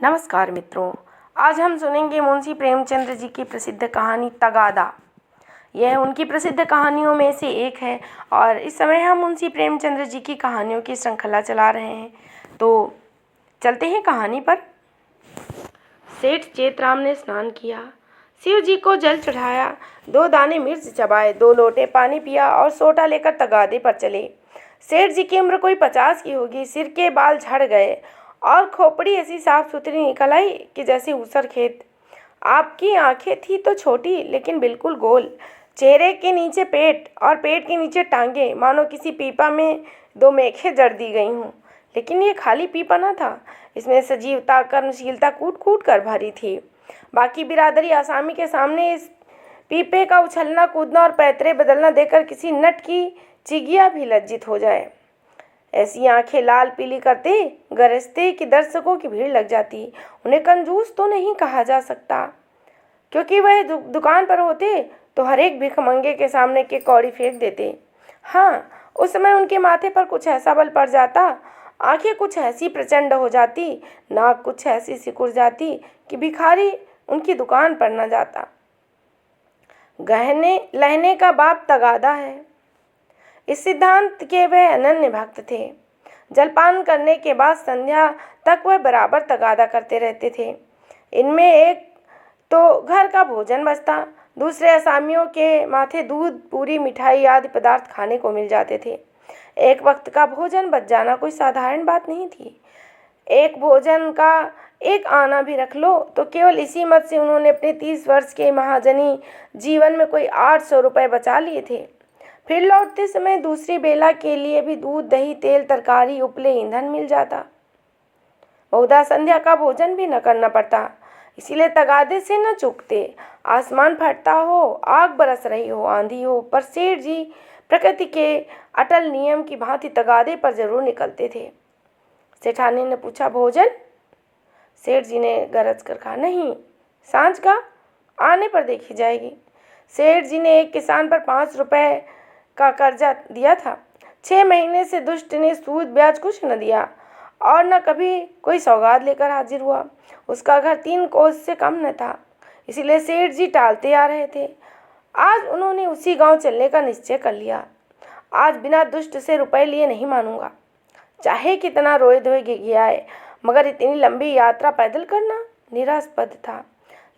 नमस्कार मित्रों, आज हम सुनेंगे मुंशी प्रेमचंद जी की प्रसिद्ध कहानी तगादा। यह उनकी प्रसिद्ध कहानियों में से एक है और इस समय हम मुंशी प्रेमचंद जी की कहानियों की श्रृंखला चला रहे हैं। तो चलते हैं कहानी पर। सेठ चेतराम ने स्नान किया, शिव जी को जल चढ़ाया, 2 दाने मिर्च चबाए, 2 लोटे पानी पिया और सोटा लेकर तगादे पर चले। सेठ जी की उम्र कोई 50 की होगी। सिर के बाल झड़ गए और खोपड़ी ऐसी साफ सुथरी निकल आई कि जैसे ऊसर खेत। आपकी आंखें थी तो छोटी लेकिन बिल्कुल गोल। चेहरे के नीचे पेट और पेट के नीचे टांगे, मानो किसी पीपा में 2 मेखें जड़ दी गई हों। लेकिन ये खाली पीपा न था, इसमें सजीवता, कर्मशीलता कूट कूट कर भरी थी। बाकी बिरादरी आसामी के सामने इस पीपे का उछलना कूदना और पैतरे बदलना देखकर किसी नट की चिगिया भी लज्जित हो जाए। ऐसी आंखें लाल पीली करते गरजते कि दर्शकों की भीड़ लग जाती। उन्हें कंजूस तो नहीं कहा जा सकता, क्योंकि वह दुकान पर होते तो हर एक भिखमंगे के सामने के कौड़ी फेंक देते। हाँ, उस समय उनके माथे पर कुछ ऐसा बल पड़ जाता, आंखें कुछ ऐसी प्रचंड हो जाती, नाक कुछ ऐसी सिकुड़ जाती कि भिखारी उनकी दुकान पर न जाता। गहने लहने का बाप तगादा है, इस सिद्धांत के वह अनन्य भक्त थे। जलपान करने के बाद संध्या तक वह बराबर तगादा करते रहते थे। इनमें एक तो घर का भोजन बचता, दूसरे असामियों के माथे दूध, पूरी, मिठाई आदि पदार्थ खाने को मिल जाते थे। एक वक्त का भोजन बच जाना कोई साधारण बात नहीं थी। एक भोजन का एक आना भी रख लो तो केवल इसी मत से उन्होंने अपने 30 वर्ष के महाजनी जीवन में कोई 800 रुपये बचा लिए थे। फिर लौटते समय दूसरी बेला के लिए भी दूध, दही, तेल, तरकारी, उपले, ईंधन मिल जाता। बहुधा संध्या का भोजन भी न करना पड़ता, इसीलिए तगादे से न चूकते। आसमान फटता हो, आग बरस रही हो, आंधी हो, पर सेठ जी प्रकृति के अटल नियम की भांति तगादे पर जरूर निकलते थे। सेठानी ने पूछा, भोजन? सेठ जी ने गरज कर कहा, नहीं, सांझ का आने पर देखी जाएगी। सेठ जी ने एक किसान पर 5 रुपए का कर्जा दिया था। 6 महीने से दुष्ट ने सूद ब्याज कुछ न दिया और न कभी कोई सौगात लेकर हाजिर हुआ। उसका घर 3 कोस से कम न था, इसीलिए सेठ जी टालते आ रहे थे। आज उन्होंने उसी गांव चलने का निश्चय कर लिया। आज बिना दुष्ट से रुपए लिए नहीं मानूंगा, चाहे कितना रोए धोए घिघियाए, मगर इतनी लंबी यात्रा पैदल करना निरास्पद था।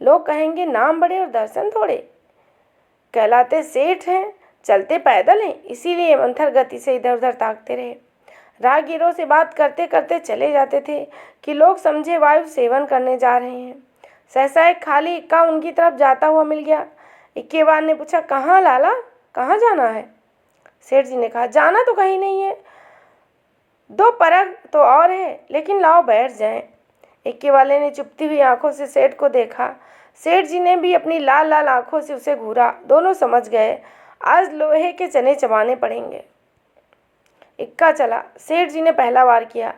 लोग कहेंगे नाम बड़े और दर्शन थोड़े। कहलाते सेठ हैं, चलते पैदल हैं, इसीलिए मंथर गति से इधर उधर ताकते रहे। राहगीरों से बात करते करते चले जाते थे कि लोग समझे वायु सेवन करने जा रहे हैं। सहसा एक खाली इक्का उनकी तरफ जाता हुआ मिल गया। इक्केवार ने पूछा, कहाँ लाला, कहाँ जाना है? सेठ जी ने कहा, जाना तो कहीं नहीं है, 2 परग तो और है, लेकिन लाओ बैठ जाएं। इक्के वाले ने चुपती हुई आंखों से सेठ को देखा। सेठ जी ने भी अपनी लाल लाल आंखों से उसे घूरा। दोनों समझ गए, आज लोहे के चने चबाने पड़ेंगे। इक्का चला। सेठ जी ने पहला वार किया,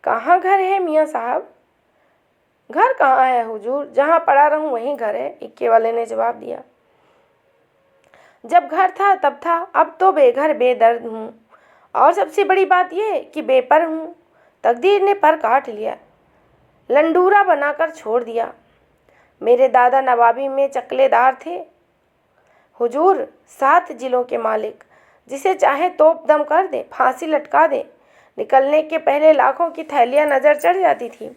कहाँ घर है मियाँ साहब? घर कहाँ है हुजूर, जहाँ पड़ा रहूं वहीं घर है, इक्के वाले ने जवाब दिया। जब घर था तब था, अब तो बेघर बेदर्द हूँ, और सबसे बड़ी बात यह कि बेपर हूँ। तकदीर ने पर काट लिया, लंडूरा बनाकर छोड़ दिया। मेरे दादा नवाबी में चकलेदार थे हुजूर, 7 जिलों के मालिक, जिसे चाहे तोप दम कर दे, फांसी लटका दे। निकलने के पहले लाखों की थैलियां नजर चढ़ जाती थी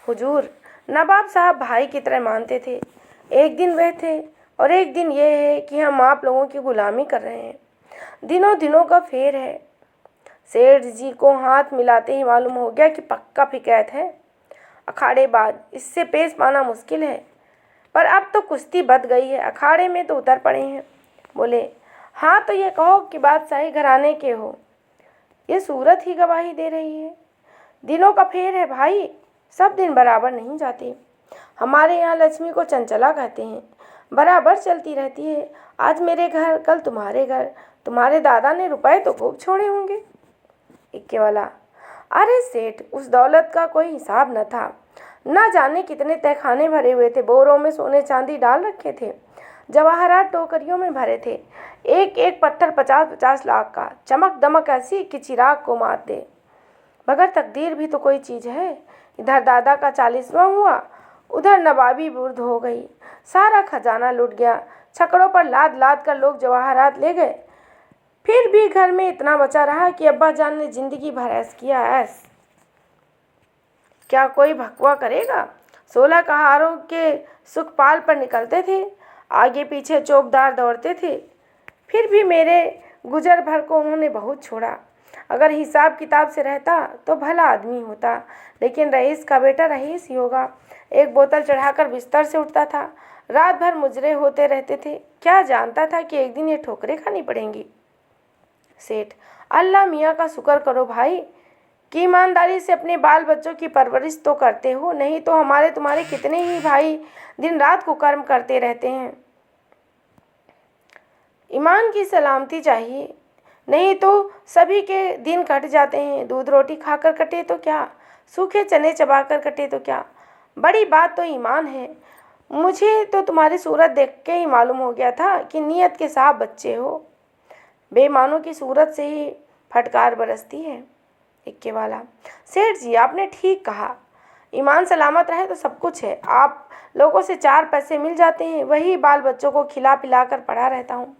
हुजूर। नवाब साहब भाई की तरह मानते थे। एक दिन वह थे और एक दिन यह है कि हम आप लोगों की गुलामी कर रहे हैं। दिनों दिनों का फेर है। सेठ जी को हाथ मिलाते ही मालूम हो गया कि पक्का फिकैत है, अखाड़ेबाज, इससे पेश पाना मुश्किल है। पर अब तो कुश्ती बच गई है, अखाड़े में तो उतर पड़े हैं। बोले, हाँ तो ये कहो कि बादशाही घराने के हो। ये सूरत ही गवाही दे रही है। दिनों का फेर है भाई, सब दिन बराबर नहीं जाते। हमारे यहाँ लक्ष्मी को चंचला कहते हैं, बराबर चलती रहती है। आज मेरे घर, कल तुम्हारे घर। तुम्हारे दादा ने रुपए तो खूब छोड़े होंगे। इक्के वाला, अरे सेठ, उस दौलत का कोई हिसाब न था। ना जाने कितने तहखाने भरे हुए थे, बोरों में सोने चांदी डाल रखे थे, जवाहरात टोकरियों में भरे थे। एक एक पत्थर 50-50 लाख का, चमक दमक ऐसी कि चिराग को मात दे। मगर तकदीर भी तो कोई चीज़ है। इधर दादा का 40वां हुआ, उधर नवाबी बुर्द हो गई। सारा खजाना लुट गया। छकड़ों पर लाद लाद कर लोग जवाहरात ले गए। फिर भी घर में इतना बचा रहा कि अब्बा जान ने जिंदगी भर ऐश किया। ऐश क्या कोई भकवा करेगा। 16 कहारों के सुखपाल पर निकलते थे, आगे पीछे चौबदार दौड़ते थे। फिर भी मेरे गुजर भर को उन्होंने बहुत छोड़ा। अगर हिसाब किताब से रहता तो भला आदमी होता, लेकिन रईस का बेटा रईस ही होगा। एक बोतल चढ़ाकर बिस्तर से उठता था, रात भर मुजरे होते रहते थे। क्या जानता था कि एक दिन ये ठोकरें खानी पड़ेंगी। सेठ, अल्लाह मियाँ का शुक्र करो भाई कि ईमानदारी से अपने बाल बच्चों की परवरिश तो करते हो, नहीं तो हमारे तुम्हारे कितने ही भाई दिन रात कुकर्म करते रहते हैं। ईमान की सलामती चाहिए, नहीं तो सभी के दिन कट जाते हैं। दूध रोटी खाकर कटे तो क्या, सूखे चने चबाकर कटे तो क्या, बड़ी बात तो ईमान है। मुझे तो तुम्हारी सूरत देख के ही मालूम हो गया था कि नीयत के साफ बच्चे हो। बेईमानों की सूरत से ही फटकार बरसती है। इक्के वाला, सेठ जी आपने ठीक कहा, ईमान सलामत रहे तो सब कुछ है। आप लोगों से 4 पैसे मिल जाते हैं, वही बाल बच्चों को खिला पिला कर पढ़ा रहता हूँ।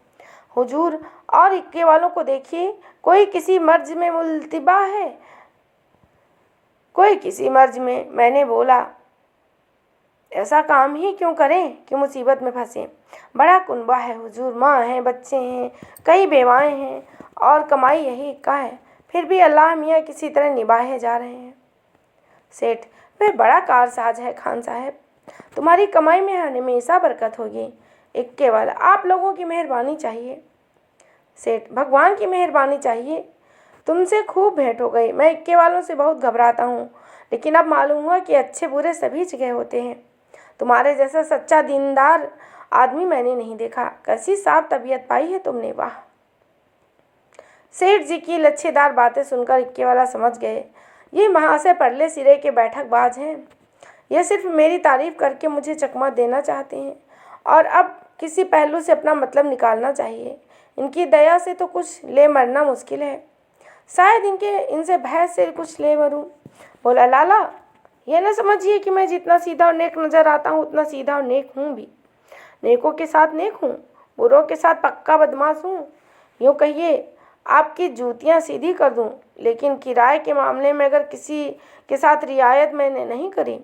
हुजूर और इक्के वालों को देखिए, कोई किसी मर्ज में मुल्तिबा है, कोई किसी मर्ज में। मैंने बोला ऐसा काम ही क्यों करें कि मुसीबत में फंसे। बड़ा कुनबा है हुजूर, माँ है, बच्चे हैं, कई बेवाएं हैं और कमाई यही इक्का है। फिर भी अल्लाह मियाँ किसी तरह निभाए जा रहे हैं। सेठ, वह बड़ा कारसाज है खान साहब, तुम्हारी कमाई में हमेशा बरकत होगी। इक्के वाला, आप लोगों की मेहरबानी चाहिए। सेठ, भगवान की मेहरबानी चाहिए। तुमसे खूब भेंट हो गई। मैं इक्के वालों से बहुत घबराता हूँ, लेकिन अब मालूम हुआ कि अच्छे बुरे सभी जगह होते हैं। तुम्हारे जैसा सच्चा दीनदार आदमी मैंने नहीं देखा। कैसी साफ तबीयत पाई है तुमने, वाह। सेठ जी की लच्छेदार बातें सुनकर इक्के वाला समझ गए, ये महाशय परले सिरे के बैठकबाज हैं। यह सिर्फ मेरी तारीफ करके मुझे चकमा देना चाहते हैं और अब किसी पहलू से अपना मतलब निकालना चाहिए। इनकी दया से तो कुछ ले मरना मुश्किल है, शायद इनसे भय से कुछ ले मरूं। बोला, लाला यह न समझिए कि मैं जितना सीधा और नेक नज़र आता हूँ उतना सीधा और नेक हूँ भी। नेकों के साथ नेक हूँ, बुरों के साथ पक्का बदमाश हूँ। यूँ कहिए आपकी जूतियाँ सीधी कर दूँ, लेकिन किराए के मामले में अगर किसी के साथ रियायत मैंने नहीं करी,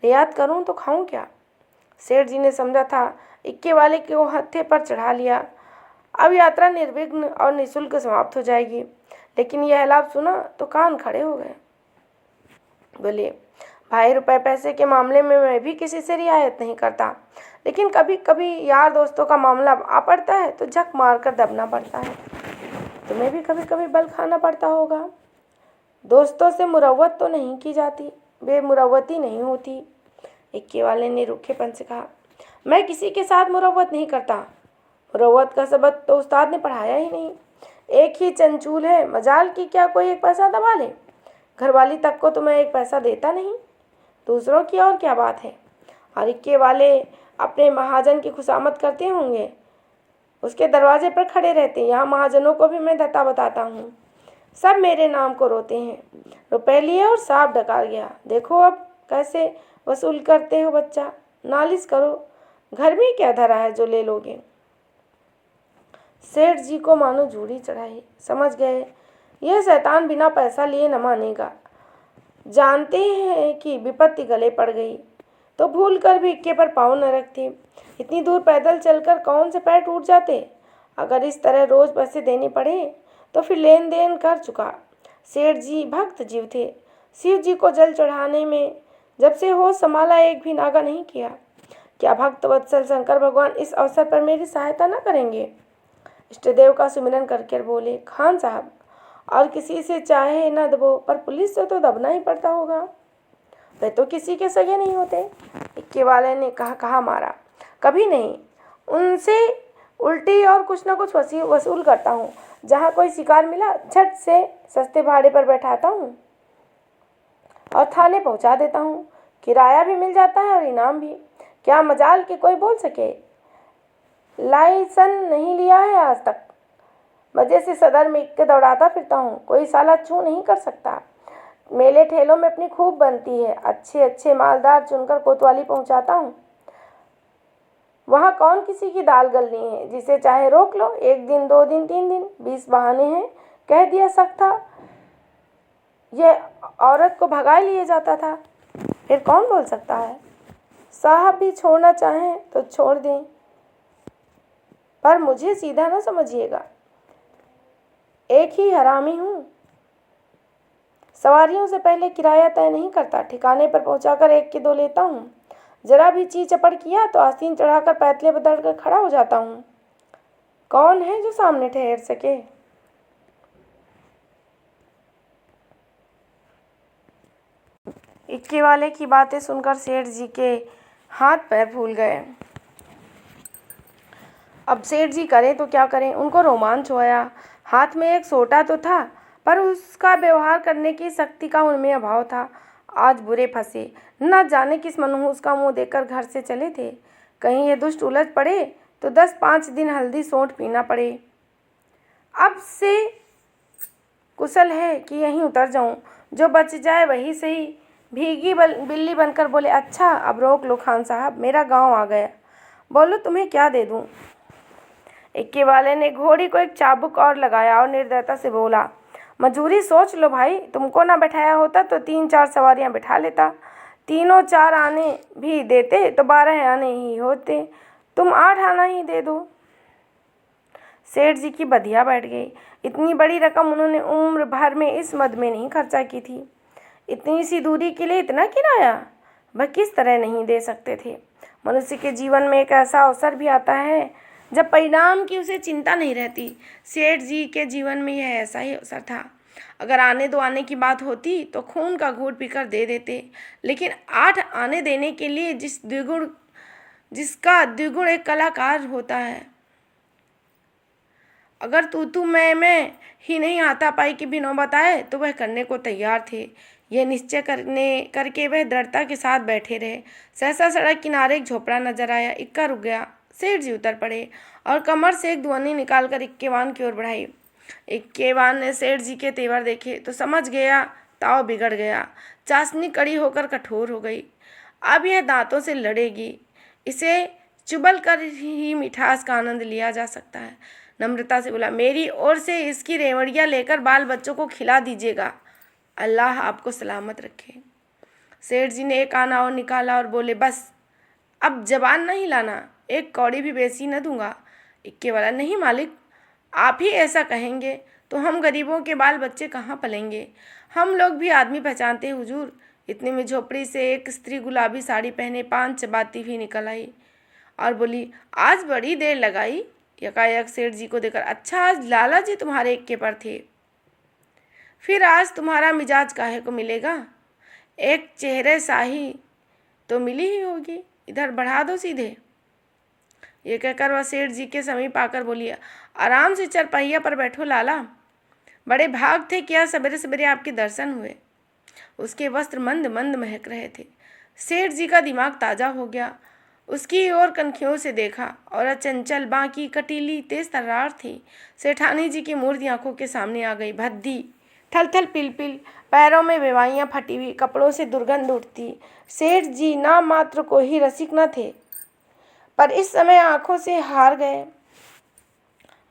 रियायत करूँ तो खाऊँ क्या। सेठ जी ने समझा था इक्के वाले को हत्थे पर चढ़ा लिया, अब यात्रा निर्विघ्न और निःशुल्क समाप्त हो जाएगी। लेकिन यह लाभ सुना तो कान खड़े हो गए। बोले, भाई रुपए पैसे के मामले में मैं भी किसी से रियायत नहीं करता, लेकिन कभी कभी यार दोस्तों का मामला आ पड़ता है तो झक मार कर दबना पड़ता है। तुम्हें भी कभी कभी बल खाना पड़ता होगा। दोस्तों से मुरव्वत तो नहीं की जाती, बेमुरव्वती नहीं होती। इक्के वाले ने रूखेपन से कहा, मैं किसी के साथ मुरव्वत नहीं करता। मुरव्वत का सबक तो उस्ताद ने पढ़ाया ही नहीं। एक ही चंचूल है, मजाल की क्या कोई एक पैसा दबा ले। घरवाली तक को तो मैं एक पैसा देता नहीं, दूसरों की और क्या बात है। और इक्के वाले अपने महाजन की खुशामद करते होंगे, उसके दरवाजे पर खड़े रहते हैं। यहाँ महाजनों को भी मैं धता बताता हूँ, सब मेरे नाम को रोते हैं। रुपए लिए और सांप डकार गया। देखो अब कैसे वसूल करते हो बच्चा, नालिश करो, घर में क्या धरा है जो ले लोगे। सेठ जी को मानो जूड़ी चढ़ाई, समझ गए यह शैतान बिना पैसा लिए न मानेगा। जानते हैं कि विपत्ति गले पड़ गई तो भूल कर भी इक्के पर पाँव न रखते। इतनी दूर पैदल चलकर कौन से पैर टूट जाते। अगर इस तरह रोज पैसे देने पड़े तो फिर लेन देन कर चुका। सेठ जी भक्त जीव थे, शिव जी को जल चढ़ाने में जब से होश संभाला एक भी नागा नहीं किया। क्या भक्त वत्सल शंकर भगवान इस अवसर पर मेरी सहायता न करेंगे। इष्टदेव का सुमिरन करके बोले, खान साहब और किसी से चाहे न दबो, पर पुलिस से तो दबना ही पड़ता होगा, वे तो किसी के सगे नहीं होते। इक्के वाले ने कहा मारा, कभी नहीं, उनसे उल्टी और कुछ न कुछ वसूल करता हूँ। जहाँ कोई शिकार मिला झट से सस्ते भाड़े पर बैठाता हूँ और थाने पहुँचा देता हूँ। किराया भी मिल जाता है और इनाम भी। क्या मजाल कि कोई बोल सके लाइसन नहीं लिया है आज तक। मजे से सदर में इक्के दौड़ाता फिरता हूँ, कोई साला छू नहीं कर सकता। मेले ठेलों में अपनी खूब बनती है। अच्छे अच्छे मालदार चुनकर कोतवाली पहुंचाता हूँ। वहाँ कौन किसी की दाल गलनी है। जिसे चाहे रोक लो, 1 दिन 2 दिन 3 दिन, 20 बहाने हैं। कह दिया सकता, यह औरत को भगा लिए जाता था। फिर कौन बोल सकता है। साहब भी छोड़ना चाहें तो छोड़ दें, पर मुझे सीधा ना समझिएगा। एक ही हरामी हूँ। सवारियों से पहले किराया तय नहीं करता। ठिकाने पर पहुंचाकर 1 के 2 लेता हूँ। जरा भी ची चपड़ किया तो आस्तीन चढ़ाकर पैतले बदल कर खड़ा हो जाता हूँ। कौन है जो सामने ठहर सके। इक्के वाले की बातें सुनकर सेठ जी के हाथ पैर फूल गए। अब सेठ जी करें तो क्या करें। उनको रोमांच हो आया। हाथ में एक सोटा तो था, पर उसका व्यवहार करने की शक्ति का उनमें अभाव था। आज बुरे फंसे। न जाने किस मनहूस का मुंह देखकर घर से चले थे। कहीं ये दुष्ट उलझ पड़े तो 10-5 दिन हल्दी सोंठ पीना पड़े। अब से कुशल है कि यहीं उतर जाऊं। जो बच जाए वही सही। भीगी बिल्ली बनकर बोले, अच्छा अब रोक लो खान साहब, मेरा गांव आ गया। बोलो तुम्हें क्या दे दूं। इक्के वाले ने घोड़ी को एक चाबुक और लगाया और निर्दयता से बोला, मजूरी सोच लो भाई। तुमको ना बैठाया होता तो 3-4 सवारियां बिठा लेता। तीनों 4 आने भी देते तो 12 आने ही होते। तुम 8 आना ही दे दो। सेठ जी की बधिया बैठ गई। इतनी बड़ी रकम उन्होंने उम्र भर में इस मद में नहीं खर्चा की थी। इतनी सी दूरी के लिए इतना किराया वह किस तरह नहीं दे सकते थे। मनुष्य के जीवन में एक ऐसा अवसर भी आता है जब परिणाम की उसे चिंता नहीं रहती। सेठ जी के जीवन में यह ऐसा ही अवसर था। अगर आने दो आने की बात होती तो खून का घूंट पीकर दे देते, लेकिन 8 आने देने के लिए जिसका द्विगुण एक कलाकार होता है। अगर तू मैं ही नहीं आता पाई कि बिना बताए तो वह करने को तैयार थे। यह निश्चय करके वह दृढ़ता के साथ बैठे रहे। सहसा सड़क किनारे एक झोपड़ा नजर आया। इक्का रुक गया। सेठ जी उतर पड़े और कमर से एक दुअनी निकालकर इक्केवान की ओर बढ़ाई। इक्केवान ने सेठ जी के तेवर देखे तो समझ गया ताव बिगड़ गया। चाशनी कड़ी होकर कठोर हो गई। अब यह दांतों से लड़ेगी। इसे चुबल कर ही मिठास का आनंद लिया जा सकता है। नम्रता से बोला, मेरी ओर से इसकी रेवड़ियाँ लेकर बाल बच्चों को खिला दीजिएगा। अल्लाह आपको सलामत रखे। सेठ जी ने एक आना और निकाला और बोले, बस अब जबान नहीं लाना, 1 कौड़ी भी बेसी न दूंगा। इक्के वाला, नहीं मालिक, आप ही ऐसा कहेंगे तो हम गरीबों के बाल बच्चे कहाँ पलेंगे। हम लोग भी आदमी पहचानते हैं हुजूर। इतने में झोपड़ी से एक स्त्री गुलाबी साड़ी पहने 5 चबाती हुई निकल आई और बोली, आज बड़ी देर लगाई। यकायक सेठ जी को देखकर, अच्छा आज लाला जी तुम्हारे इक्के पर थे। फिर आज तुम्हारा मिजाज काहे को मिलेगा। एक चेहरे शाही तो मिली ही होगी, इधर बढ़ा दो सीधे। ये कहकर वह सेठ जी के समीप आकर बोली, आराम से चरपहिया पर बैठो लाला। बड़े भाग थे क्या सवेरे सवेरे आपके दर्शन हुए। उसके वस्त्र मंद मंद महक रहे थे। सेठ जी का दिमाग ताज़ा हो गया। उसकी ओर कनखियों से देखा और चंचल बाकी कटीली तेज तर्रार थी। सेठानी जी की मूर्ति आंखों के सामने आ गई। भद्दी, थल थल पिल, पैरों में बेवाइयाँ फटी हुई, कपड़ों से दुर्गंध उठती। सेठ जी नाम मात्र को ही रसिक न थे, पर इस समय आंखों से हार गए।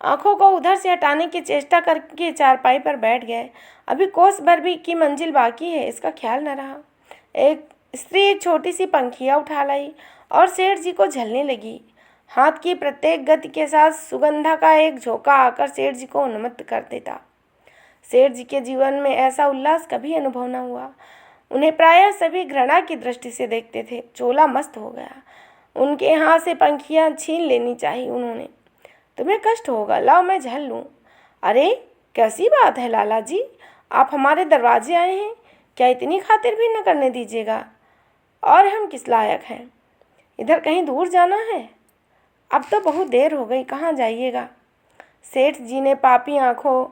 आंखों को उधर से हटाने की चेष्टा करके चारपाई पर बैठ गए। अभी कोस भर भी की मंजिल बाकी है, इसका ख्याल न रहा। एक स्त्री एक छोटी सी पंखिया उठा लाई और सेठ जी को झलने लगी। हाथ की प्रत्येक गति के साथ सुगंधा का एक झोंका आकर सेठ जी को उन्मत्त कर देता। सेठ जी के जीवन में ऐसा उल्लास कभी अनुभव न हुआ। उन्हें प्रायः सभी घृणा की दृष्टि से देखते थे। चोला मस्त हो गया। उनके हाथ से पंखियाँ छीन लेनी चाहिए उन्होंने। तुम्हें कष्ट होगा, लाओ मैं झल लूँ। अरे कैसी बात है लाला जी, आप हमारे दरवाजे आए हैं, क्या इतनी खातिर भी न करने दीजिएगा। और हम किस लायक हैं, इधर कहीं दूर जाना है। अब तो बहुत देर हो गई, कहाँ जाइएगा। सेठ जी ने पापी आंखों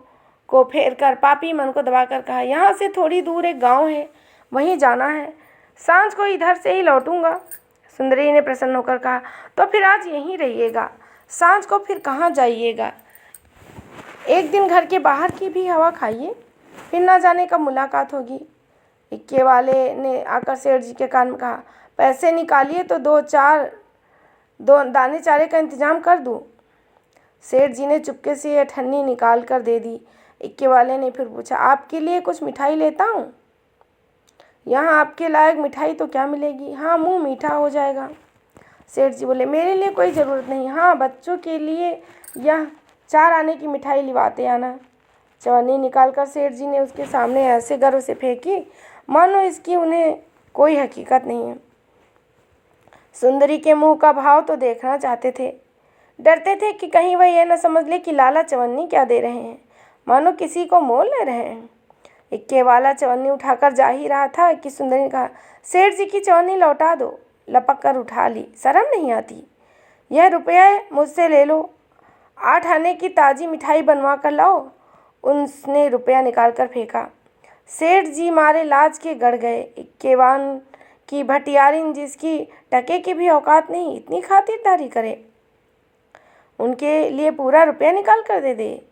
को फेर कर पापी मन को दबाकर कहा, यहाँ से थोड़ी दूर एक गांव है, वहीं जाना है। सांझ को इधर से ही लौटूंगा। सुंदरी ने प्रसन्न होकर कहा, तो फिर आज यहीं रहिएगा, सांझ को फिर कहाँ जाइएगा। एक दिन घर के बाहर की भी हवा खाइए, फिर ना जाने कब मुलाकात होगी। इक्के वाले ने आकर सेठ जी के कान में कहा, पैसे निकालिए तो दो दाने चारे का इंतजाम कर दूँ। सेठ जी ने चुपके से अठन्नी निकाल कर दे दी। इक्के वाले ने फिर पूछा, आपके लिए कुछ मिठाई लेता हूँ? यहाँ आपके लायक मिठाई तो क्या मिलेगी, हाँ मुँह मीठा हो जाएगा। सेठ जी बोले, मेरे लिए कोई ज़रूरत नहीं, हाँ बच्चों के लिए यह 4 आने की मिठाई लिवाते आना। चवन्नी निकालकर सेठ जी ने उसके सामने ऐसे गर्व से फेंकी मानो इसकी उन्हें कोई हकीकत नहीं है। सुंदरी के मुंह का भाव तो देखना चाहते थे, डरते थे कि कहीं वह यह न समझ ले कि लाला चवन्नी क्या दे रहे हैं, मानो किसी को मोल ले रहे हैं। इक्के वाला चवन्नी उठाकर जा ही रहा था कि सुंदरी ने कहा, सेठ जी की चवन्नी लौटा दो। लपक कर उठा ली, शर्म नहीं आती? यह रुपया मुझसे ले लो, 8 आने की ताज़ी मिठाई बनवा कर लाओ। उसने रुपया निकाल कर फेंका। सेठ जी मारे लाज के गड़ गए। इक्केवान की भटियारिन जिसकी टके की भी औकात नहीं, इतनी खातिरदारी करे, उनके लिए पूरा रुपया निकाल कर दे दे,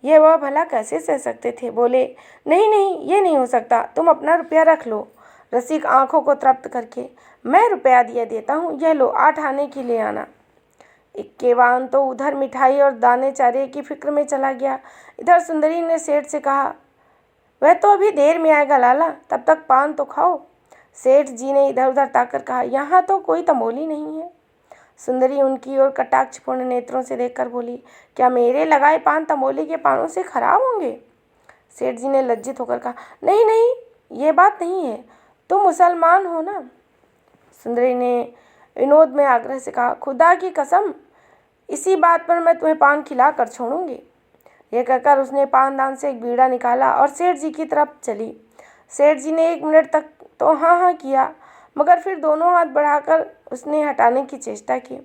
यह वह भला कैसे सह सकते थे। बोले, नहीं नहीं, ये नहीं हो सकता, तुम अपना रुपया रख लो। रसिक आंखों को तृप्त करके, मैं रुपया दिया देता हूँ, यह लो 8 आने की ले आना। इक्केवान तो उधर मिठाई और दाने चारे की फिक्र में चला गया। इधर सुंदरी ने सेठ से कहा, वह तो अभी देर में आएगा लाला, तब तक पान तो खाओ। सेठ जी ने इधर उधर ताकर कहा, यहाँ तो कोई तमोली नहीं है। सुंदरी उनकी ओर कटाक्षपूर्ण नेत्रों से देखकर बोली, क्या मेरे लगाए पान तमोली के पानों से खराब होंगे? सेठ जी ने लज्जित होकर कहा, नहीं नहीं, ये बात नहीं है, तुम मुसलमान हो ना। सुंदरी ने विनोद में आग्रह से कहा, खुदा की कसम, इसी बात पर मैं तुम्हें पान खिला कर छोड़ूंगी। यह कहकर उसने पानदान से एक बीड़ा निकाला और सेठ जी की तरफ चली। सेठ जी ने 1 मिनट तक तो हाँ हाँ किया, मगर फिर दोनों हाथ बढ़ाकर उसने हटाने की चेष्टा की।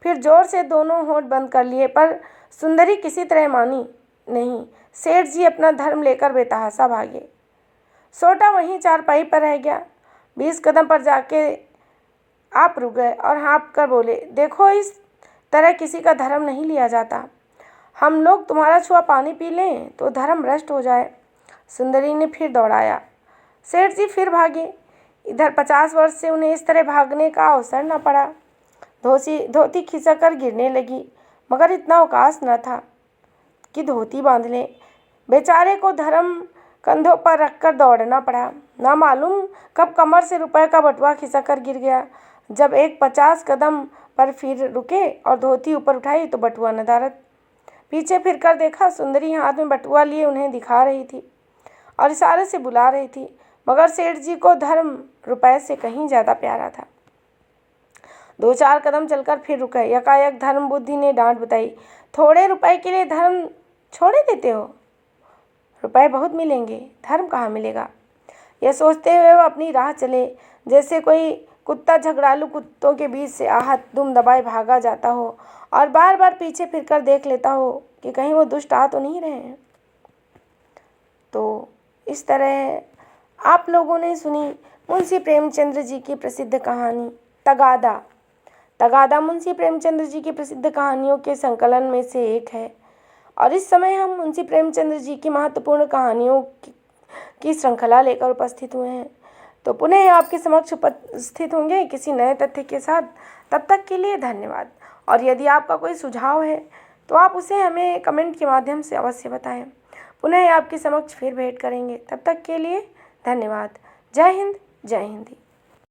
फिर जोर से दोनों होंठ बंद कर लिए, पर सुंदरी किसी तरह मानी नहीं। सेठ जी अपना धर्म लेकर बेतहाशा भागे। सोटा वहीं चारपाई पर रह गया। 20 कदम पर जाके आप रुक गए और हाँफ कर बोले, देखो इस तरह किसी का धर्म नहीं लिया जाता। हम लोग तुम्हारा छुआ पानी पी लें तो धर्म भ्रष्ट हो जाए। सुंदरी ने फिर दौड़ाया। सेठ जी फिर भागे। इधर 50 वर्ष से उन्हें इस तरह भागने का अवसर न पड़ा। धोती खिसक गिरने लगी, मगर इतना अवकाश न था कि धोती बांध लें। बेचारे को धर्म कंधों पर रखकर दौड़ना पड़ा। ना मालूम कब कमर से रुपए का बटुआ खिसक कर गिर गया। जब एक 50 कदम पर फिर रुके और धोती ऊपर उठाई तो बटुआ नदारद। पीछे फिरकर देखा, सुंदरी हाथ में बटुआ लिए उन्हें दिखा रही थी और इशारे से बुला रही थी, मगर सेठ जी को धर्म रुपए से कहीं ज़्यादा प्यारा था। 2-4 कदम चलकर फिर रुके। यकायक धर्म बुद्धि ने डांट बताई, थोड़े रुपए के लिए धर्म छोड़े देते हो? रुपए बहुत मिलेंगे, धर्म कहाँ मिलेगा? यह सोचते हुए वो अपनी राह चले, जैसे कोई कुत्ता झगड़ालू कुत्तों के बीच से आहत दुम दबाए भागा जाता हो और बार बार पीछे फिरकर देख लेता हो कि कहीं वो दुष्ट आ तो नहीं रहे हैं। तो इस तरह आप लोगों ने सुनी मुंशी प्रेमचंद्र जी की प्रसिद्ध कहानी तगादा। तगादा मुंशी प्रेमचंद्र जी की प्रसिद्ध कहानियों के संकलन में से एक है और इस समय हम मुंशी प्रेमचंद्र जी की महत्वपूर्ण कहानियों की श्रृंखला लेकर उपस्थित हुए हैं। तो पुनः आपके समक्ष उपस्थित होंगे किसी नए तथ्य के साथ। तब तक के लिए धन्यवाद। और यदि आपका कोई सुझाव है तो आप उसे हमें कमेंट के माध्यम से अवश्य बताएं। पुनः आपके समक्ष फिर भेंट करेंगे। तब तक के लिए धन्यवाद। जय हिंद, जय हिंदी।